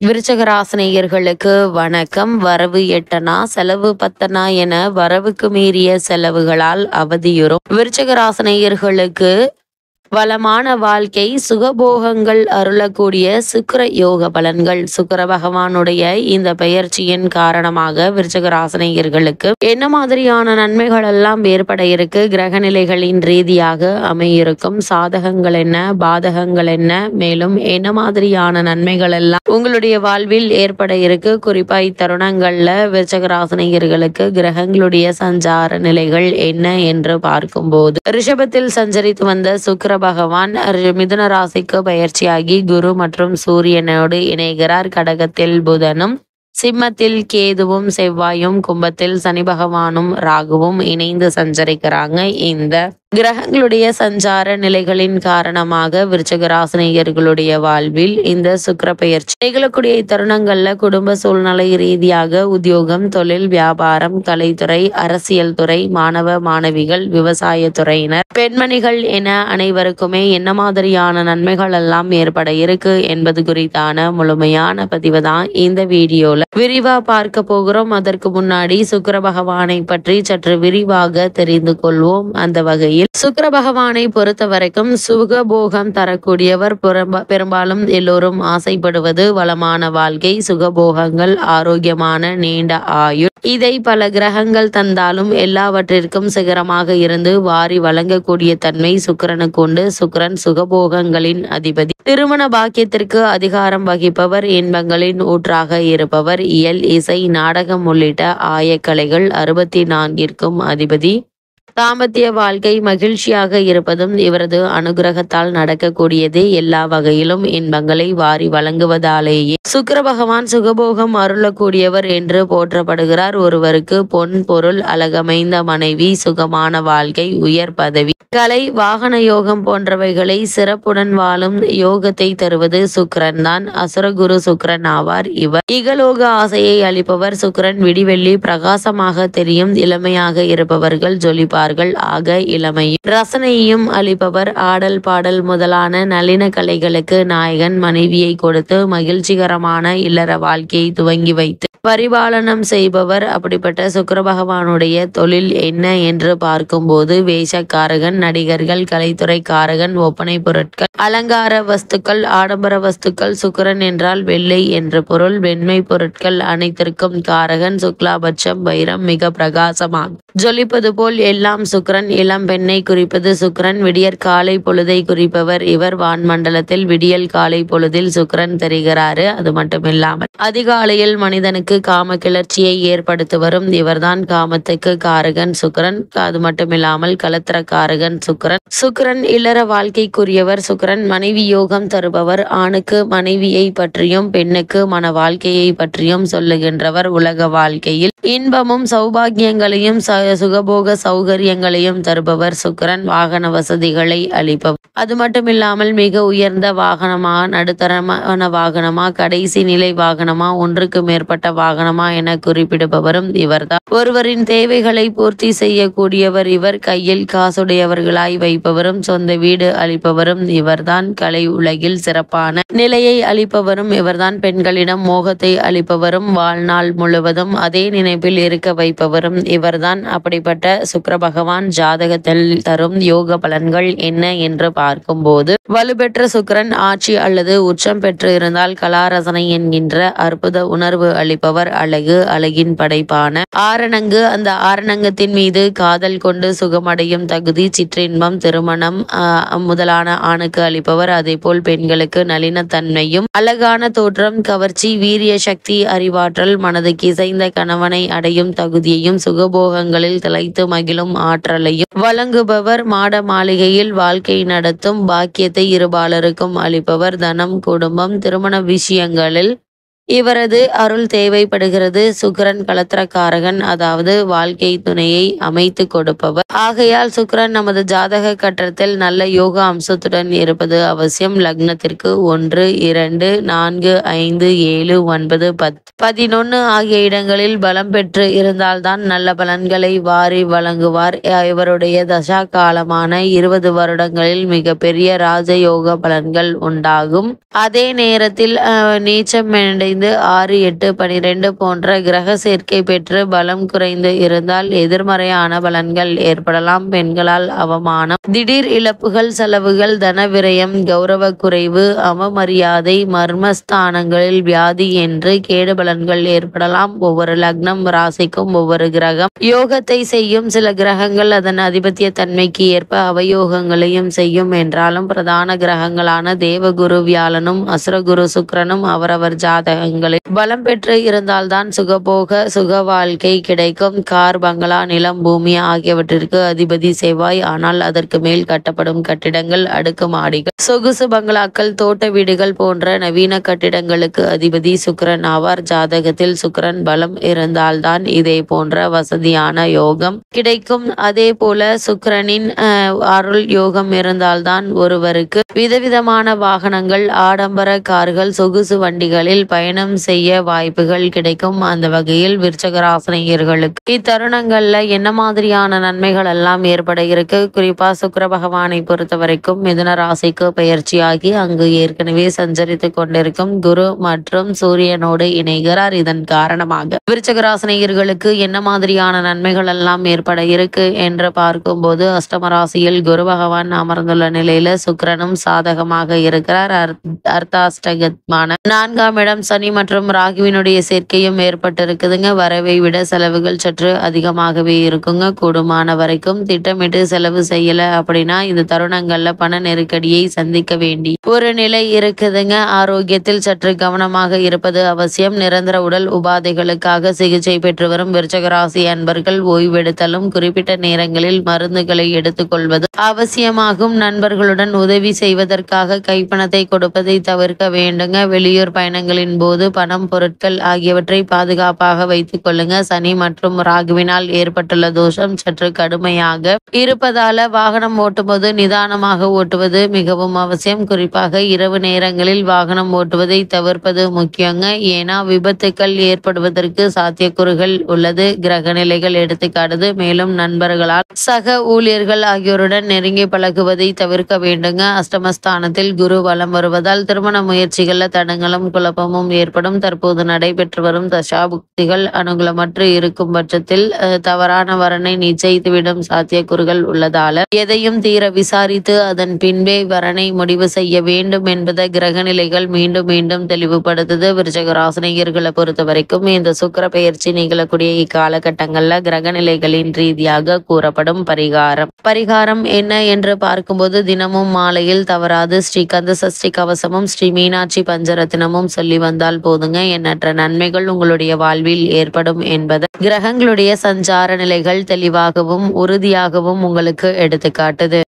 விருச்சக ராசினியர்களுக்கு வணக்கம். வரவு 8 செலவு 10 என வரவுக்கு மீறிய செலவுகளால் அவதியுறும் விருச்சக ராசினியர்களுக்கு வளமான வாழ்க்கை, சுகபோகங்கள் அருளக்கூடிய சுக்கிர யோக பலன்கள். சுக்கிர பகவானுடைய இந்த பெயர்ச்சியின் காரணமாக விருச்சக ராசினியர்களுக்கு என்ன மாதிரியான நன்மைகள் எல்லாம் ஏற்பட இருக்கு, கிரக நிலைகளின் ரீதியாக அமையிருக்கும் சாதகங்கள் என்ன, பாதகங்கள் என்ன, மேலும் என்ன மாதிரியான நன்மைகள் எல்லாம் உங்களுடைய வாழ்வில் ஏற்பட இருக்கு. குறிப்பா இத்தருணங்கள்ல விருச்சக ராசினியர்களுக்கு கிரகங்களுடைய சஞ்சார நிலைகள் என்ன என்று பார்க்கும்போது, ரிஷபத்தில் சஞ்சரித்து வந்த சுக்கிர பகவான் மிதுன ராசிக்கு பயிற்சியாகி குரு மற்றும் சூரியனோடு இணைகிறார். கடகத்தில் புதனும், சிம்மத்தில் கேதுவும் செவ்வாயும், கும்பத்தில் சனி பகவானும் ராகுவும் இணைந்து சஞ்சரிக்கிறாங்க. இந்த கிரகங்களுடைய சஞ்சார நிலைகளின் காரணமாக விருச்சக ராசினியர்களுடைய வாழ்வில் இந்த சுக்கிர பெயர்ச்சி நிகழக்கூடிய தருணங்கள்ல குடும்ப சூழ்நிலை ரீதியாக உத்தியோகம், தொழில், வியாபாரம், கலைத்துறை, அரசியல் துறை, மாணவ மாணவிகள், விவசாய துறையினர், பெண்மணிகள் என அனைவருக்குமே என்ன மாதிரியான நன்மைகள் எல்லாம் ஏற்பட இருக்கு என்பது குறித்தான முழுமையான பதிவு தான் இந்த வீடியோல விரிவா பார்க்க போகிறோம். அதற்கு முன்னாடி சுக்கிர பகவானை பற்றி சற்று விரிவாக தெரிந்து கொள்வோம். அந்த வகையில் சுக்கிர பகவானை பொறுத்த வரைக்கும் சுகபோகம் தரக்கூடியவர். பெரும்பாலும் எல்லோரும் ஆசைப்படுவது வளமான வாழ்க்கை, சுகபோகங்கள், ஆரோக்கியமான நீண்ட ஆயுள். இதை பல கிரகங்கள் தந்தாலும் எல்லாவற்றிற்கும் சிகரமாக இருந்து வாரி வழங்கக்கூடிய தன்மை சுக்கிரனுக்கு உண்டு. சுக்கிரன் சுகபோகங்களின் அதிபதி, திருமண பாக்கியத்திற்கு அதிகாரம் வகிப்பவர், இன்பங்களின் ஊற்றாக இருப்பவர், இயல், இசை, நாடகம் உள்ளிட்ட ஆயக்கலைகள் 64ற்கும் அதிபதி. தாம்பத்திய வாழ்க்கை மகிழ்ச்சியாக இருப்பதும் இவரது அனுகிரகத்தால் நடக்கக்கூடியது. எல்லா வகையிலும் இன்பங்களை வாரி வழங்குவதாலேயே சுக்கிர பகவான் சுகபோகம் அருளக்கூடியவர் என்று போற்றப்படுகிறார். ஒருவருக்கு பொன், பொருள், அழகமைந்த மனைவி, சுகமான வாழ்க்கை, உயர் பதவி, கலை, வாகன யோகம் போன்றவைகளை சிறப்புடன் வாழும் யோகத்தை தருவது சுக்கிரன் தான். அசுரகுரு சுக்கிரன் ஆவார். இவர் இகலோக ஆசையை அளிப்பவர். சுக்கிரன் விடிவெள்ளி பிரகாசமாக தெரியும். இளமையாக இருப்பவர்கள் ஜொலிப்பார். ஆக இளமையும் ரசனையும் அளிப்பவர். ஆடல், பாடல் முதலான நளின கலைகளுக்கு நாயகன். மனைவியை கொடுத்து மகிழ்ச்சிகரமான இல்லற வாழ்க்கையை துவங்கி வைத்து பரிபாலனம் செய்பவர். அப்படிப்பட்ட சுக்கிர பகவானுடைய தொழில் என்ன என்று பார்க்கும்போது, வேஷக்காரகன், நடிகர்கள், கலைத்துறை காரகன், ஒப்பனை பொருட்கள், அலங்கார வஸ்துக்கள், ஆடம்பர வஸ்துக்கள். சுக்கிரன் என்றால் வெள்ளை என்று பொருள். வெண்மை பொருட்கள் அனைத்திற்கும் காரகன். சுக்லாபட்சம், வைரம் மிக பிரகாசமாக ஜொலிப்பது போல் எல்லாம் சுக்கிரன். இளம் பெண்ணை குறிப்பது சுக்கிரன். விடியற் காலை பொழுதை குறிப்பவர் இவர். வான்மண்டலத்தில் விடியல் காலை பொழுதில் சுக்கிரன் தெரிகிறாரு. அது மட்டுமில்லாமல் அதிகாலையில் மனிதனுக்கு காம கிளர்ச்சியை ஏற்படுத்துவரும் இவர்தான். காமத்துக்கு காரகன் சுக்கிரன். அது மட்டுமில்லாமல் கலத்திர காரகன் சுக்கிரன். சுக்கிரன் இல்லற வாழ்க்கைக்குரியவர். சுக்கிரன் மனைவி யோகம் தருபவர். ஆணுக்கு மனைவியை பற்றியும் பெண்ணுக்கு மன வாழ்க்கையை பற்றியும் சொல்லுகின்றவர். உலக வாழ்க்கையில் இன்பமும் சௌபாகியங்களையும் சுகபோக சௌகரியங்களையும் தருபவர் சுக்கிரன். வாகன வசதிகளை அளிப்பவர். அது மட்டுமில்லாமல் மிக உயர்ந்த வாகனமா, நடுத்தரமான வாகனமா, கடைசி நிலை வாகனமா, ஒன்றுக்கு மேற்பட்ட வாகனமா என குறிப்பிடுபவரும் இவர்தான். ஒருவரின் தேவைகளை பூர்த்தி செய்யக்கூடியவர் இவர். கையில் காசுடையவர்களாய் வைப்பவரும் சொந்த வீடு அளிப்பவரும் இவர்தான். கலை உலகில் சிறப்பான நிலையை அளிப்பவரும் இவர்தான். பெண்களிடம் மோகத்தை அளிப்பவரும் வாழ்நாள் முழுவதும் அதே நினைப்பில் இருக்க வைப்பவரும் இவர்தான். அப்படிப்பட்ட சுக்கிர பகவான் ஜாதகத்தில் தரும் யோக பலன்கள் என்ன என்று பார்க்கும்போது, வலுப்பெற்ற சுக்கிரன் ஆட்சி அல்லது உச்சம் பெற்று இருந்தால் கலாரசனை என்கின்ற அற்புத உணர்வு அளிப்பவர். அழகு, அழகின் படைப்பான ஆரணங்கு, அந்த ஆரணங்கத்தின் மீது காதல் கொண்டு சுகமடையும் தகுதி, சிற்றின்பம், திருமணம் முதலான ஆணுக்கு அளிப்பவர். அதே போல் பெண்களுக்கு நளினத்தன்மையும் அழகான தோற்றம், கவர்ச்சி, வீரிய சக்தி, அறிவாற்றல், மனதுக்கு இசைந்த கணவனை அடையும் தகுதியையும் சுகபோகங்களில் திளைத்து மகிழும் ஆற்றலையும் வழங்குபவர். மாட மாளிகையில் வாழ்க்கை நடத்தும் பாக்கியத்தை இருபாலருக்கும் அளிப்பவர். தனம், குடும்பம், திருமண விஷயங்களில் இவரது அருள் தேவைப்படுகிறது. சுக்கிரன் களத்திரக்காரகன், அதாவது வாழ்க்கை துணையை அமைத்து கொடுப்பவர். ஆகையால் சுக்கிரன் நமது ஜாதக கட்டத்தில் நல்ல யோக அம்சத்துடன் இருப்பது அவசியம். லக்னத்திற்கு 1, 2, 4, 5, 7, 9, 10, 11 ஆகிய இடங்களில் பலம் பெற்று இருந்தால்தான் நல்ல பலன்களை வாரி வழங்குவார். இவருடைய தசா காலமான 20 வருடங்களில் மிகப்பெரிய ராஜயோக பலன்கள் உண்டாகும். அதே நேரத்தில் நீச்சமடைந்து 6, 8, 12 போன்ற கிரக சேர்க்கை பெற்று பலம் குறைந்து இருந்தால் எதிர்மறையான பலன்கள் ஏற்படலாம். பெண்களால் அவமானம், திடீர் இழப்புகள், செலவுகள், தன விரயம், கௌரவ குறைவு, அவமரியாதை, மர்மஸ்தானங்களில் வியாதி என்று கேடு பலன்கள் ஏற்படலாம். ஒவ்வொரு லக்னம் ராசிக்கும் ஒவ்வொரு கிரகம் யோகத்தை செய்யும். சில கிரகங்கள் அதன் அதிபத்திய தன்மைக்கு ஏற்ப அவயோகங்களையும் செய்யும். என்றாலும் பிரதான கிரகங்களான தேவகுரு வியாழனும் அசுரகுரு சுக்கிரனும் அவரவர் ஜாதகங்களில் பலம் பெற்று இருந்தால்தான் சுக வாழ்க்கை கிடைக்கும். கார், பங்களா, நிலம், பூமி ஆகியவற்றிற்கு அதிபதி செவ்வாய். ஆனால் அதற்கு மேல் கட்டப்படும் கட்டிடங்கள், அடுக்குமாடிகள், சொகுசு பங்களாக்கள், தோட்ட வீடுகள் போன்ற நவீன கட்டிடங்களுக்கு அதிபதி சுக்கிரன் ஆவார். ஜாதகத்தில் சுக்கிரன் பலம் இருந்தால்தான் இதே போன்ற வசதியான யோகம் கிடைக்கும். அதே போல சுக்கிரனின் அருள் யோகம் இருந்தால்தான் ஒருவருக்கு விதவிதமான வாகனங்கள், ஆடம்பர கார்கள், சொகுசு வண்டிகளில் பயணம் செய்ய வாய்ப்புகள் கிடைக்கும். அந்த வகையில் விருச்சகராசினியர்களுக்கு இத்தருணங்கள்ல என்ன மாதிரியான நன்மைகள் எல்லாம் ஏற்பட இருக்கு? குறிப்பா சுக்கிர பகவானை பொறுத்த வரைக்கும் மிதுன ராசிக்கு பயிற்சியாகி அங்கு ஏற்கனவே சஞ்சரித்து கொண்டிருக்கும் குரு மற்றும் சூரியனோடு இணைகிறார். இதன் காரணமாக விருச்சகராசினியர்களுக்கு என்ன மாதிரியான நன்மைகள் எல்லாம் ஏற்பட இருக்கு என்று பார்க்கும்போது, அஷ்டம ராசியில் குரு பகவான் அமர்ந்துள்ள நிலையில சுக்கிரனும் சாதகமாக இருக்கிறார். அர்த்தாஷ்டகமான 4ஆம் இடம் சனி மற்றும் ராகுவினுடைய சேர்க்கையும் ஏற்பட்டிருக்குதுங்க. வரவை விட செலவுகள் சற்று அதிகமாகவே இருக்குங்க. கூடுமான வரைக்கும் திட்டமிட்டு செலவு செய்யல அப்படின்னா இந்த தருணங்கள்ல பண நெருக்கடியை சந்திக்க வேண்டி ஒரு நிலை இருக்குதுங்க. ஆரோக்கியத்தில் சற்று கவனமாக இருப்பது அவசியம். நிரந்தர உடல் உபாதைகளுக்காக சிகிச்சை பெற்று வரும் விருச்சகராசி அன்பர்கள் ஓய்வெடுத்தலும் குறிப்பிட்ட நேரங்களில் மருந்துகளை எடுத்துக்கொள்வது அவசியமாகும். நண்பர்களுடன் உதவி செய்வதற்காக கைப்பணத்தை கொடுப்பதை தவிர்க்க வேண்டுங்க. வெளியூர் பயணங்களின் போது பணம், பொருட்கள் ஆகியவற்றை பாதுகாப்பாக வைத்துக் கொள்ளுங்க. சனி மற்றும் ராகுவினால் ஏற்பட்டுள்ள தோஷம் சற்று கடுமையாக இருப்பதால வாகனம் ஓட்டும்போது நிதானமாக ஓட்டுவது மிகவும் அவசியம். குறிப்பாக இரவு நேரங்களில் வாகனம் ஓட்டுவதை தவிர்ப்பது முக்கியங்க. ஏன்னா விபத்துக்கள் ஏற்படுவதற்கு சாத்தியக்கூறுகள் உள்ளது. கிரக நிலைகள் எடுத்துக்காட்டுது. மேலும் நண்பர்களால், சக ஊழியர்கள் ஆகியோருடன் நெருங்கி பழகுவதை தவிர்க்க வேண்டுங்க. அஷ்டமஸ்தானத்தில் குரு வலம் வருவதால் திருமண முயற்சிகள்ல தடங்களும் குழப்பமும் ஏற்படும். தற்போது நடைபெற்று வரும் தசாபுக்திகள் அனுகூலமற்று இருக்கும் பட்சத்தில் தவறான வரனை நிச்சயித்துவிடும் சாத்தியக்கூறுகள் உள்ளதால எதையும் தீர விசாரித்து அதன் பின்பே வரனை முடிவு செய்ய வேண்டும் என்பதை கிரக நிலைகள் மீண்டும் மீண்டும் தெளிவுபடுத்துது. விருச்சகராசினியர்களை பொறுத்த வரைக்கும் இந்த சுக்கிர பெயர்ச்சி நிகழக்கூடிய இக்காலகட்டங்கள்ல கிரக நிலைகளின் ரீதியாக கூறப்படும் பரிகாரம் என்ன என்று பார்க்கும்போது, தினமும் மாலையில் தவறாது ஸ்ரீ கந்த சஷ்டி கவசமும் ஸ்ரீ மீனாட்சி பஞ்சரத்தினமும் சொல்லி வந்தால் போதுங்க. எண்ணற்ற நன்மைகள் உங்களுடைய வாழ்வில் ஏற்படும் என்பது கிரகங்களுடைய சஞ்சார நிலைகள் தெளிவாகவும் உறுதியாகவும் உங்களுக்கு எடுத்துக்காட்டுது.